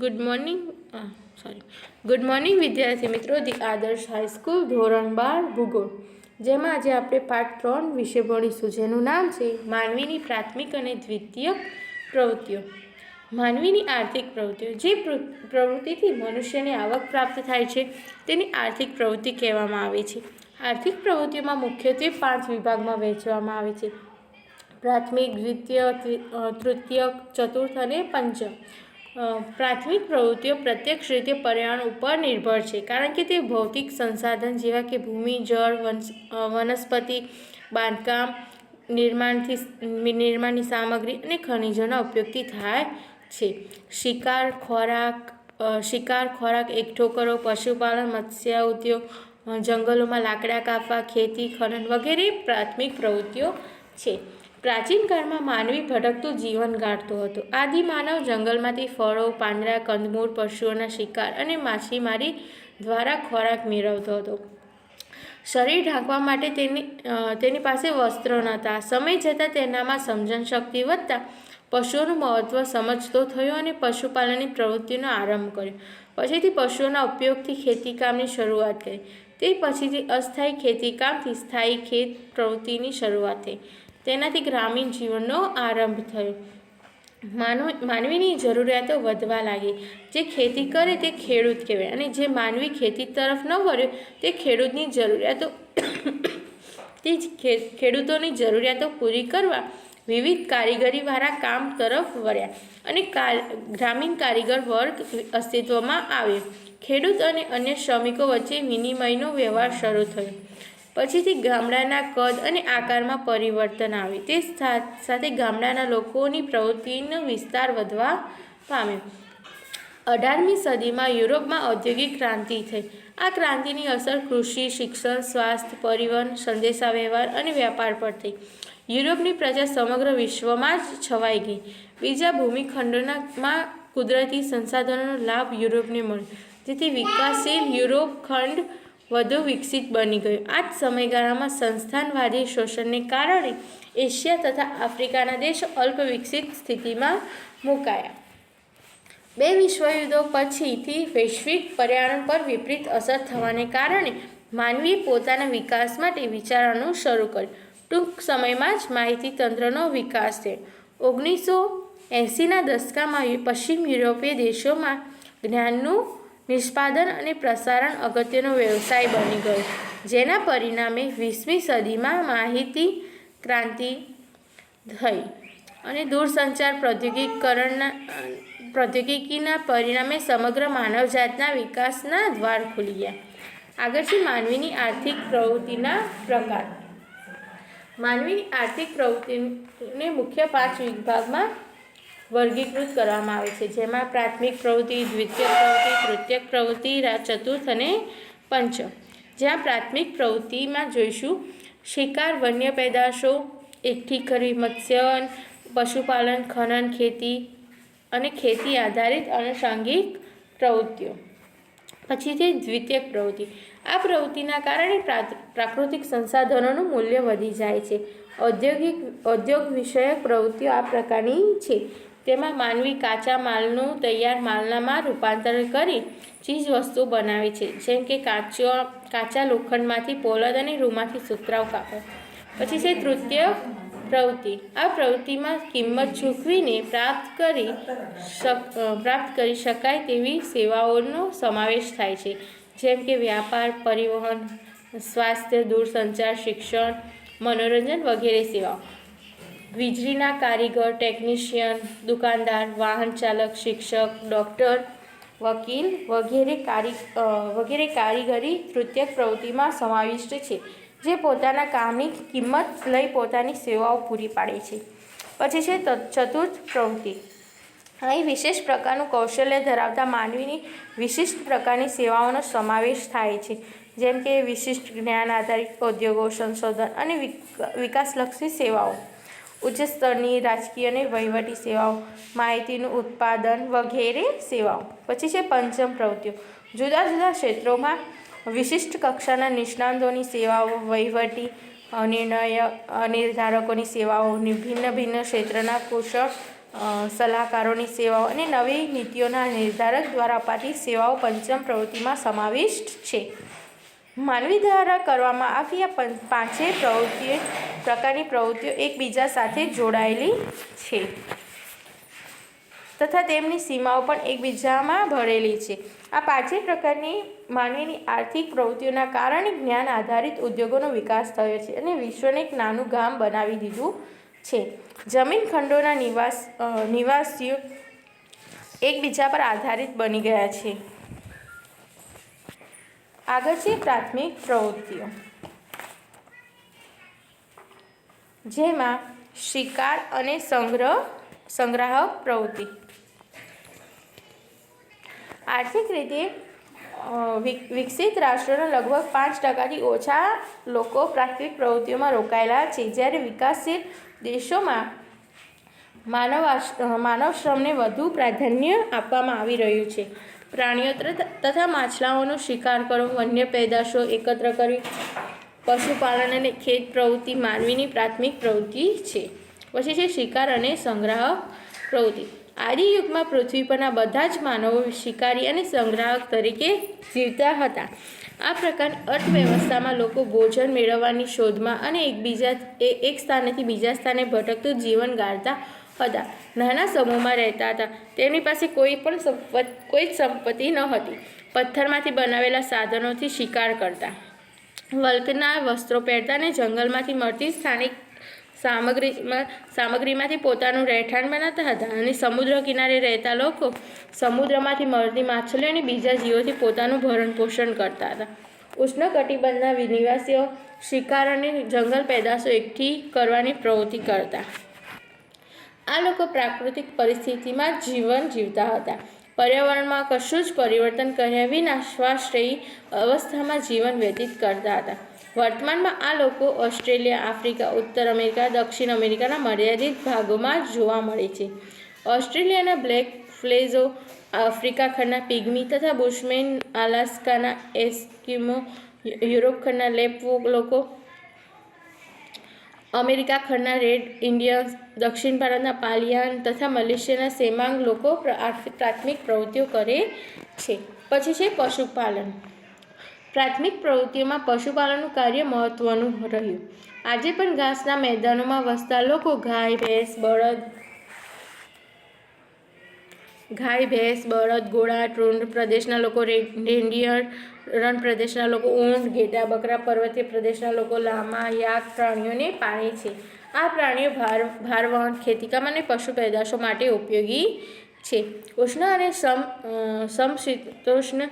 Good morning good morning વિદ્યાર્થી મિત્રો. The આદર્શ હાઈસ્કૂલ ધોરણ 12 ભૂગોળ, જેમાં આજે આપણે પાઠ 3 વિશે ભણીશું, જેનું નામ છે માનવીની પ્રાથમિક અને દ્વિતીયક પ્રવૃત્તિઓ. માનવીની આર્થિક પ્રવૃત્તિઓ. જે પ્રવૃત્તિથી મનુષ્યને આવક પ્રાપ્ત થાય છે તેની આર્થિક પ્રવૃત્તિ કહેવામાં આવે છે. આર્થિક પ્રવૃત્તિઓમાં મુખ્યત્વે 5 વિભાગમાં વહેંચવામાં આવે છે: પ્રાથમિક, દ્વિતીય, તૃતીયક, ચતુર્થ અને પંચમ. પ્રાથમિક પ્રવૃત્તિઓ પ્રત્યક્ષ રીતે પર્યાવરણ ઉપર નિર્ભર છે, કારણ કે તે ભૌતિક સંસાધન જેવા કે ભૂમિ, જળ, વનસ્પતિ, બાંધકામ, નિર્માણની સામગ્રી અને ખનિજોના ઉપયોગથી થાય છે. શિકાર, ખોરાક એકઠો કરવો, પશુપાલન, મત્સ્ય ઉદ્યોગ, જંગલોમાં લાકડા કાપવા, ખેતી, ખનન વગેરે પ્રાથમિક પ્રવૃત્તિઓ છે. પ્રાચીન કાળમાં માનવી ભટકતું જીવન ગાળતો હતો. આદિમાનવ જંગલમાંથી ફળો, પાંદડા, કંદમૂળ, પશુઓના શિકાર અને માછીમારી દ્વારા ખોરાક મેળવતો હતો. શરીર ઢાંકવા માટે તેની પાસે વસ્ત્રો નહોતા. સમય જતાં તેનામાં સમજણ શક્તિ વધતા પશુઓનું મહત્ત્વ સમજતો થયો અને પશુપાલનની પ્રવૃત્તિનો આરંભ કર્યો. પછીથી પશુઓના ઉપયોગથી ખેતીકામની શરૂઆત કરી. તે પછીથી અસ્થાયી ખેતીકામથી સ્થાયી ખેત પ્રવૃત્તિની શરૂઆત થઈ. તેનાથી ગ્રામીણ જીવનનો આરંભ થયો. માનવીની જરૂરિયાતો વધવા લાગી. જે ખેતી કરે તે ખેડૂત કહેવાય, અને જે માનવી ખેતી તરફ ન વળ્યો તે ખેડૂતોની જરૂરિયાતો પૂરી કરવા વિવિધ કારીગરીવાળા કામ તરફ વળ્યા અને ગ્રામીણ કારીગર વર્ગ અસ્તિત્વમાં આવ્યો. ખેડૂત અને અન્ય શ્રમિકો વચ્ચે વિનિમયનો વ્યવહાર શરૂ થયો. પછીથી ગામડાના કદ અને આકારમાં પરિવર્તન આવ્યું. તે સાથે ગામડાના લોકોની પ્રવૃત્તિનો વિસ્તાર વધવા પામ્યો. 18મી સદીમાં યુરોપમાં ઔદ્યોગિક ક્રાંતિ થઈ. આ ક્રાંતિની અસર કૃષિ, શિક્ષણ, સ્વાસ્થ્ય, પરિવહન, સંદેશાવ્યવહાર અને વ્યાપાર પર થઈ. યુરોપની પ્રજા સમગ્ર વિશ્વમાં જ છવાઈ ગઈ. બીજા ભૂમિખંડોમાં કુદરતી સંસાધનોનો લાભ યુરોપને મળ્યો, જેથી વિકાસશીલ યુરોપ ખંડ વધુ વિકસિત બની ગયો. આ જ સમયગાળામાં સંસ્થાનવાદી શોષણને કારણે એશિયા તથા આફ્રિકાના દેશો અલ્પ વિકસિત સ્થિતિમાં મુકાયા. 2 વિશ્વયુદ્ધો પછીથી વૈશ્વિક પર્યાવરણ પર વિપરીત અસર થવાને કારણે માનવીએ પોતાના વિકાસ માટે વિચારવાનું શરૂ કર્યું. ટૂંક સમયમાં જ માહિતી તંત્રનો વિકાસ થયો. 1980ના દશકમાં પશ્ચિમ યુરોપીય દેશોમાં જ્ઞાનનું નિષ્પાદન અને પ્રસારણ અગત્યનો વ્યવસાય બની ગયો, જેના પરિણામે 20મી સદીમાં માહિતી ક્રાંતિ થઈ અને દૂરસંચાર પ્રૌદ્યોગિકીના પરિણામે સમગ્ર માનવજાતના વિકાસના દ્વાર ખુલી ગયા. આગળ છે માનવીની આર્થિક પ્રવૃત્તિના પ્રકાર. માનવીની આર્થિક પ્રવૃત્તિને મુખ્ય 5 વિભાગમાં વર્ગીકૃત કરવામાં આવે છે, જેમાં પ્રાથમિક પ્રવૃત્તિ, દ્વિતીયક પ્રવૃત્તિ, તૃતીયક પ્રવૃત્તિ, ચતુર્થ અને પંચમ. જ્યાં પ્રાથમિક પ્રવૃત્તિમાં જોઈશું શિકાર, વન્ય પેદાશો એકઠી કરવી, મત્સ્ય, પશુપાલન, ખનન, ખેતી અને ખેતી આધારિત આનુષંગિક પ્રવૃત્તિઓ. પછીથી દ્વિતીયક પ્રવૃત્તિ. આ પ્રવૃત્તિના કારણે પ્રાકૃતિક સંસાધનોનું મૂલ્ય વધી જાય છે. ઔદ્યોગ વિષયક પ્રવૃત્તિઓ આ પ્રકારની છે. તેમાં માનવી કાચા માલનું તૈયાર માલમાં રૂપાંતર કરી ચીજ વસ્તુઓ બનાવે છે, જેમ કે કાચા લોખંડમાંથી પોલાદ અને રૂમાંથી સુતરાઉ કાપડ. પછી છે તૃતીયક પ્રવૃત્તિ. આ પ્રવૃત્તિમાં કિંમત ચૂકવીને પ્રાપ્ત કરી શકાય તેવી સેવાઓનો સમાવેશ થાય છે, જેમ કે વ્યાપાર, પરિવહન, સ્વાસ્થ્ય, દૂરસંચાર, શિક્ષણ, મનોરંજન વગેરે સેવાઓ. વીજળીના કારીગર, ટેકનિશિયન, દુકાનદાર, વાહન ચાલક, શિક્ષક, ડૉક્ટર, વકીલ વગેરે કારીગરી તૃતીયક પ્રવૃત્તિમાં સમાવિષ્ટ છે, જે પોતાના કામની કિંમત લઈ પોતાની સેવાઓ પૂરી પાડે છે. પછી છે ચતુર્થ પ્રવૃત્તિ. અહીં વિશેષ પ્રકારનું કૌશલ્ય ધરાવતા માનવીની વિશિષ્ટ પ્રકારની સેવાઓનો સમાવેશ થાય છે, જેમ કે વિશિષ્ટ જ્ઞાન આધારિત ઉદ્યોગો, સંશોધન અને વિકાસલક્ષી સેવાઓ, ઉચ્ચ સ્તરની રાજકીય અને વહીવટી સેવાઓ, માહિતીનું ઉત્પાદન વગેરે સેવાઓ. પછી છે પંચમ પ્રવૃત્તિઓ. જુદા જુદા ક્ષેત્રોમાં વિશિષ્ટ કક્ષાના નિષ્ણાતોની સેવાઓ, વહીવટી નિર્ધારકોની સેવાઓ, ભિન્ન ક્ષેત્રના કુશળ સલાહકારોની સેવાઓ અને નવી નીતિઓના નિર્ધારક દ્વારા અપાતી સેવાઓ પંચમ પ્રવૃત્તિમાં સમાવિષ્ટ છે. માનવી દ્વારા કરવામાં આવતી આ પાંચેય પ્રકારની પ્રવૃત્તિઓ એકબીજા સાથે જોડાયેલી છે તથા તેમની સીમાઓ પણ એકબીજામાં ભળેલી છે. આ પાંચેય પ્રકારની માનવીની આર્થિક પ્રવૃત્તિઓના કારણે જ્ઞાન આધારિત ઉદ્યોગોનો વિકાસ થયો છે અને વિશ્વને એક નાનું ગામ બનાવી દીધું છે. જમીન ખંડોના નિવાસીઓ એકબીજા પર આધારિત બની ગયા છે. આગળ છે પ્રાથમિક પ્રવૃત્તિઓ, જેમાં શિકાર અને સંગ્રાહક પ્રવૃત્તિ. આર્થિક રીતે વિકસિત રાષ્ટ્રોના લગભગ 5%થી ઓછા લોકો પ્રાથમિક પ્રવૃત્તિઓમાં રોકાયેલા છે, જ્યારે વિકાસશીલ દેશોમાં માનવ શ્રમને વધુ પ્રાધાન્ય આપવામાં આવી રહ્યું છે. પ્રાણીઓ તથા માછલાઓનો શિકાર કરવો, વન્ય પેદાશો એકત્ર કરવી, પશુપાલન અને ખેત પ્રવૃત્તિ માનવીની પ્રાથમિક પ્રવૃત્તિ છે. પછી છે શિકાર અને સંગ્રાહક પ્રવૃત્તિ. આદિયુગમાં પૃથ્વી પરના બધા જ માનવો શિકારી અને સંગ્રાહક તરીકે જીવતા હતા. આ પ્રકારની અર્થવ્યવસ્થામાં લોકો ભોજન મેળવવાની શોધમાં અને એક સ્થાનેથી બીજા સ્થાને ભટકતું જીવન ગાળતા હતા. નાના સમૂહમાં રહેતા હતા. તેમની પાસે કોઈ જ સંપત્તિ ન હતી. પથ્થરમાંથી બનાવેલા સાધનોથી શિકાર કરતા, વલ્કના વસ્ત્રો પહેરતા અને જંગલમાંથી મળતી સ્થાનિક સામગ્રીમાંથી પોતાનું રહેઠાણ બનાવતા હતા. અને સમુદ્ર કિનારે રહેતા લોકો સમુદ્રમાંથી મળતી માછલીઓ અને બીજા જીવોથી પોતાનું ભરણ પોષણ કરતા હતા. ઉષ્ણકટિબંધના નિવાસીઓ શિકાર અને જંગલ પેદાશો એકઠી કરવાની પ્રવૃત્તિ કરતા. આ લોકો પ્રાકૃતિક પરિસ્થિતિમાં જીવન જીવતા હતા. પર્યાવરણમાં કશું જ પરિવર્તન કર્યા વિના શ્વાસરહિત અવસ્થામાં જીવન વ્યતીત કરતા હતા. વર્તમાનમાં આ લોકો ઓસ્ટ્રેલિયા, આફ્રિકા, ઉત્તર અમેરિકા, દક્ષિણ અમેરિકાના મર્યાદિત ભાગોમાં જોવા મળે છે. ઓસ્ટ્રેલિયાના બ્લેક ફ્લેઝો, આફ્રિકા ખંડના પિગ્મી તથા બુશમેન, અલાસ્કાના એસ્કિમો, યુરોપ ખંડના લેપવોક લોકો, અમેરિકા ખંડના રેડ ઇન્ડિયન્સ, દક્ષિણ ભારતના પાલિયાન તથા મલેશિયાના સેમાંગ લોકો પ્રાથમિક પ્રવૃત્તિઓ કરે છે. પછી છે પશુપાલન. પ્રાથમિક પ્રવૃત્તિઓમાં પશુપાલનનું કાર્ય મહત્વનું રહ્યું. આજે પણ ઘાસના મેદાનોમાં વસતા લોકો ગાય, ભેંસ, બળદ, ઘોડા, ટ્રુંડ પ્રદેશના લોકો રેન્ડિયર, રણ પ્રદેશના લોકો ઊંટ, ઘેટા, બકરા, પર્વતીય પ્રદેશના લોકો લામા, યાક પ્રાણીઓને પાળે છે. આ પ્રાણીઓ ભારવહન, ખેતીકામ અને પશુ પેદાશો માટે ઉપયોગી છે. ઉષ્ણ અને સમશીતોષ્ણ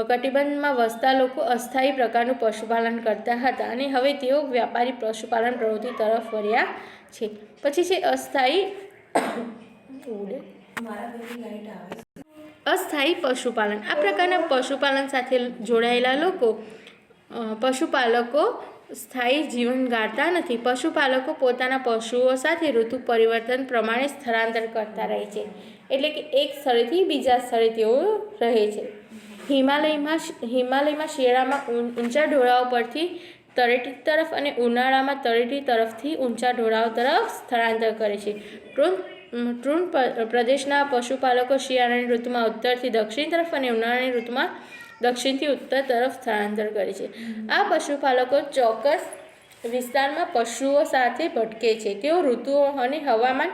કટિબંધમાં વસતા લોકો અસ્થાયી પ્રકારનું પશુપાલન કરતા હતા અને હવે તેઓ વ્યાપારી પશુપાલન પ્રવૃત્તિ તરફ વળ્યા છે. પછી છે અસ્થાયી પશુપાલન. આ પ્રકારના પશુપાલન સાથે જોડાયેલા પશુપાલકો સ્થાયી જીવન ગાળતા નથી. પશુપાલકો પોતાના પશુઓ સાથે ઋતુ પરિવર્તન પ્રમાણે સ્થળાંતર કરતા રહે છે. એટલે કે એક સ્થળેથી બીજા સ્થળે તેઓ રહે છે. હિમાલયમાં શિયાળામાં ઊંચા ઢોળાવ પરથી તળેટી તરફ અને ઉનાળામાં તળેટી તરફથી ઊંચા ઢોળાવ તરફ સ્થળાંતર કરે છે. ટ્રુન પ્રદેશના પશુપાલકો શિયાળાની ઋતુમાં ઉત્તરથી દક્ષિણ તરફ અને ઉનાળાની ઋતુમાં દક્ષિણથી ઉત્તર તરફ સ્થળાંતર કરે છે. આ પશુપાલકો ચોક્કસ વિસ્તારમાં પશુઓ સાથે ભટકે છે. તેઓ ઋતુઓ અને હવામાન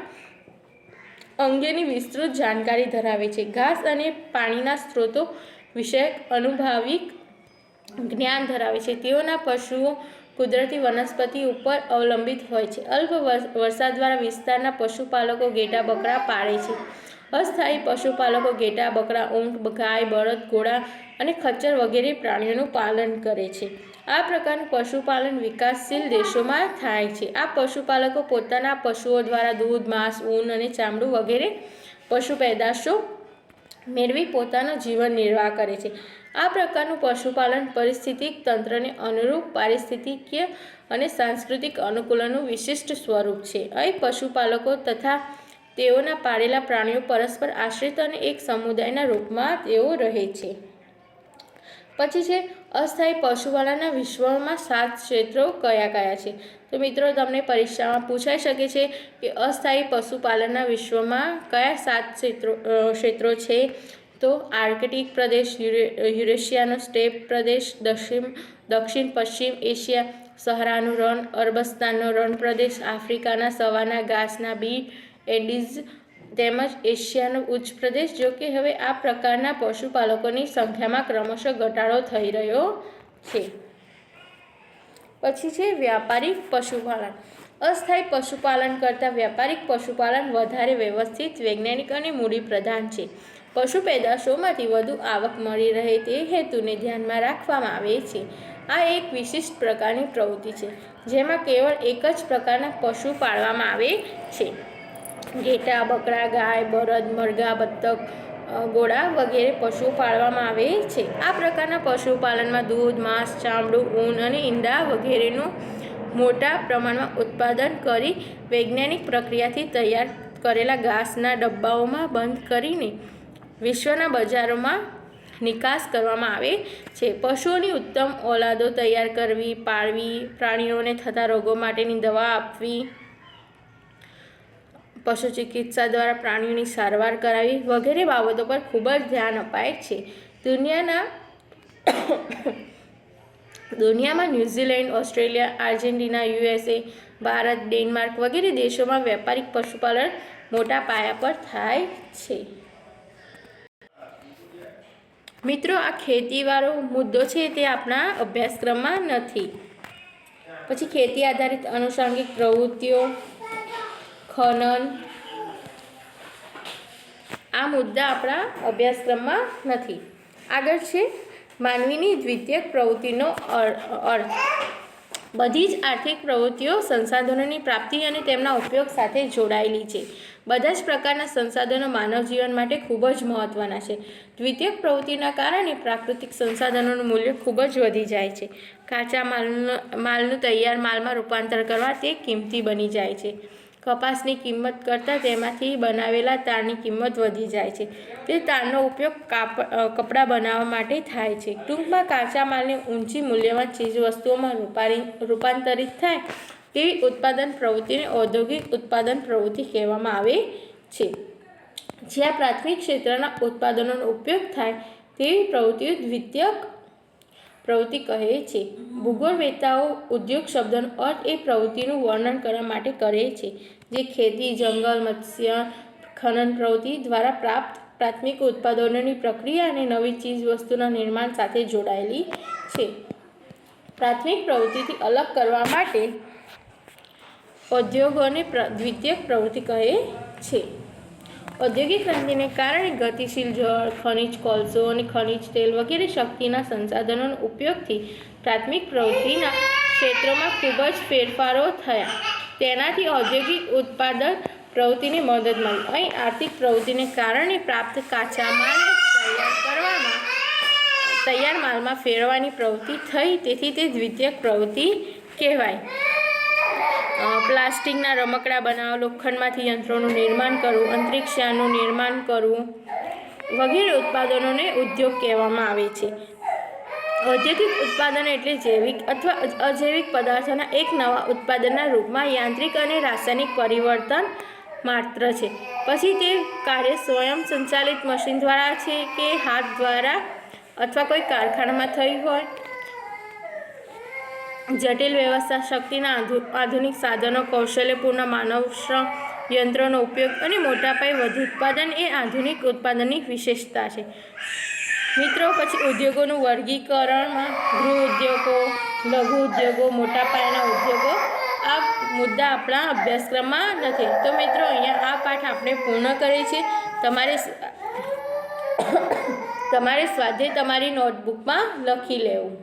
અંગેની વિસ્તૃત જાણકારી ધરાવે છે. ઘાસ અને પાણીના સ્ત્રોતો વિષયક અનુભાવિક જ્ઞાન ધરાવે છે. તેઓના પશુઓ કુદરતી વનસ્પતિ ઉપર અવલંબિત હોય છે. અલ્પ વરસાદવાળા વિસ્તારના પશુપાલકો ઘેટા બકરા પાળે છે. અસ્થાયી પશુપાલકો ઘેટા બકરા, ઊંટ, ગાય, બળદ, ઘોડા અને ખચ્ચર વગેરે પ્રાણીઓનું પાલન કરે છે. આ પ્રકારનું પશુપાલન વિકાસશીલ દેશોમાં થાય છે. આ પશુપાલકો પોતાના પશુઓ દ્વારા દૂધ, માંસ, ઊન અને ચામડું વગેરે પશુ પેદાશો મેળવી પોતાનો જીવન નિર્વાહ કરે છે. આ પ્રકારનું પશુપાલન પરિસ્થિતિક તંત્રને અનુરૂપ પારિસ્થિતિકીય અને સાંસ્કૃતિક અનુકૂલનનું વિશિષ્ટ સ્વરૂપ છે. અહીં પશુપાલકો તથા તેઓના પાળેલા પ્રાણીઓ પરસ્પર આશ્રિત અને એક સમુદાયના રૂપમાં તેઓ રહે છે. પછી છે અસ્થાયી પશુપાલનના વિશ્વમાં 7 ક્ષેત્રો કયા કયા છે? તો મિત્રો તમને પરીક્ષામાં પૂછાઈ શકે છે કે અસ્થાયી પશુપાલનના વિશ્વમાં કયા 7 ક્ષેત્રો છે? તો આર્કટિક પ્રદેશ, યુરેશિયાનો સ્ટેપ પ્રદેશ, દક્ષિણ પશ્ચિમ એશિયા, સહારાનું રણ, અરબસ્તાનનો રણ પ્રદેશ, આફ્રિકાના સવાના ઘાસના બીટ, એન્ડીઝ તેમજ એશિયાનો ઉચ્ચ પ્રદેશ. જો કે હવે આ પ્રકારના પશુપાલકોની સંખ્યામાં ક્રમશઃ ઘટાડો થઈ રહ્યો છે. પછી છે વ્યાપારિક પશુપાલન. અસ્થાયી પશુપાલન કરતાં વ્યાપારિક પશુપાલન વધારે વ્યવસ્થિત, વૈજ્ઞાનિક અને મૂડી પ્રધાન છે. પશુ પેદાશોમાંથી વધુ આવક મળી રહે તે હેતુને ધ્યાનમાં રાખવામાં આવે છે. આ એક વિશિષ્ટ પ્રકારની પ્રવૃત્તિ છે જેમાં કેવળ એક જ પ્રકારના પશુ પાળવામાં આવે છે. ઘેટાં, બકરા, ગાય, બળદ, મરઘા, બતક, ઘોડા વગેરે પશુઓ પાળવામાં આવે છે. આ પ્રકારના પશુપાલનમાં દૂધ, માંસ, ચામડું, ઊન અને ઈંડા વગેરેનું મોટા પ્રમાણમાં ઉત્પાદન કરી વૈજ્ઞાનિક પ્રક્રિયાથી તૈયાર કરેલા ઘાસના ડબ્બાઓમાં બંધ કરીને વિશ્વના બજારોમાં નિકાસ કરવામાં આવે છે. પશુઓની ઉત્તમ ઓલાદો તૈયાર કરવી, પાળવી, પ્રાણીઓને થતા રોગો માટેની દવા આપવી, પશુ ચિકિત્સા દ્વારા પ્રાણીઓની સારવાર કરાવી વગેરે બાબતો પર ખૂબ જ ધ્યાન અપાય છે. દુનિયામાં New Zealand, Australia, Argentina, USA, Bharat, Denmark વગેરે દેશોમાં વ્યાપારિક પશુપાલન મોટા પાયા પર થાય છે. મિત્રો, આ ખેતીવાળો મુદ્દો છે તે આપણા અભ્યાસક્રમમાં નથી. પછી ખેતી આધારિત આનુષંગિક પ્રવૃત્તિઓ, ખનન, આ મુદ્દા આપણા અભ્યાસક્રમમાં નથી. આગળ છે માનવીની દ્વિતીયક પ્રવૃત્તિનો અર્થ. બધી જ આર્થિક પ્રવૃત્તિઓ સંસાધનોની પ્રાપ્તિ અને તેમના ઉપયોગ સાથે જોડાયેલી છે. બધા જ પ્રકારના સંસાધનો માનવ જીવન માટે ખૂબ જ મહત્ત્વના છે. દ્વિતીયક પ્રવૃત્તિના કારણે પ્રાકૃતિક સંસાધનોનું મૂલ્ય ખૂબ જ વધી જાય છે. કાચા માલનું તૈયાર માલમાં રૂપાંતર કરવા તે કિંમતી બની જાય છે. કપાસની કિંમત કરતાં તેમાંથી બનાવેલા તારની કિંમત વધી જાય છે. તે તારનો ઉપયોગ કપડાં બનાવવા માટે થાય છે. ટૂંકમાં કાચા માલને ઊંચી મૂલ્યવાન ચીજવસ્તુઓમાં રૂપાંતરિત થાય તેવી ઉત્પાદન પ્રવૃત્તિને ઔદ્યોગિક ઉત્પાદન પ્રવૃત્તિ કહેવામાં આવે છે. જ્યાં પ્રાથમિક ક્ષેત્રના ઉત્પાદનોનો ઉપયોગ થાય તેવી પ્રવૃત્તિઓ દ્વિતીયક પ્રવૃત્તિ કહે છે. ભૂગોળવેત્તાઓ ઉદ્યોગ શબ્દનો અર્થ એ પ્રવૃત્તિનું વર્ણન કરવા માટે કરે છે જે ખેતી, જંગલ, મત્સ્ય, ખનન પ્રવૃત્તિ દ્વારા પ્રાપ્ત પ્રાથમિક ઉત્પાદનોની પ્રક્રિયા અને નવી ચીજવસ્તુના નિર્માણ સાથે જોડાયેલી છે. પ્રાથમિક પ્રવૃત્તિથી અલગ કરવા માટે ઉદ્યોગોને દ્વિતીયક પ્રવૃત્તિ કહે છે. ઔદ્યોગિક ક્રાંતિને કારણે ગતિશીલ જળ, ખનિજ કોલસો અને ખનિજ તેલ વગેરે શક્તિના સંસાધનોના ઉપયોગથી પ્રાથમિક પ્રવૃત્તિના ક્ષેત્રોમાં ખૂબ જ ફેરફારો થયા. તેનાથી ઔદ્યોગિક ઉત્પાદન પ્રવૃત્તિને મદદ મળી. અહીં આર્થિક પ્રવૃત્તિને કારણે પ્રાપ્ત કાચા માલને તૈયાર માલમાં ફેરવવાની પ્રવૃત્તિ થઈ, તેથી તે દ્વિતીયક પ્રવૃત્તિ કહેવાય. પ્લાસ્ટિકના રમકડાં બનાવવા, લોખંડમાંથી યંત્રોનું નિર્માણ કરવું, અંતરિક્ષયાનનું નિર્માણ કરવું વગેરે ઉત્પાદનોને ઉદ્યોગ કહેવામાં આવે છે. ઔદ્યોગિક ઉત્પાદન એટલે જૈવિક અથવા અજૈવિક પદાર્થોના એક નવા ઉત્પાદનના રૂપમાં યાંત્રિક અને રાસાયણિક પરિવર્તન માત્ર છે. પછી તે કાર્ય સ્વયં સંચાલિત મશીન દ્વારા છે કે હાથ દ્વારા અથવા કોઈ કારખાનામાં થઈ હોય. જટિલ વ્યવસ્થા શક્તિના આધુનિક સાધનો, કૌશલ્યપૂર્ણ માનવશ્રમ, યંત્રોનો ઉપયોગ અને મોટા પાયે વધુ ઉત્પાદન એ આધુનિક ઉત્પાદનની વિશેષતા છે. મિત્રો, પછી ઉદ્યોગોનું વર્ગીકરણમાં ગૃહ ઉદ્યોગો, લઘુ ઉદ્યોગો, મોટા પાયાના ઉદ્યોગો આ મુદ્દા આપણા અભ્યાસક્રમમાં નથી. તો મિત્રો, અહીંયા આ પાઠ આપણે પૂર્ણ કરીએ છીએ. તમારે સ્વાધ્યાય તમારી નોટબુકમાં લખી લેવું.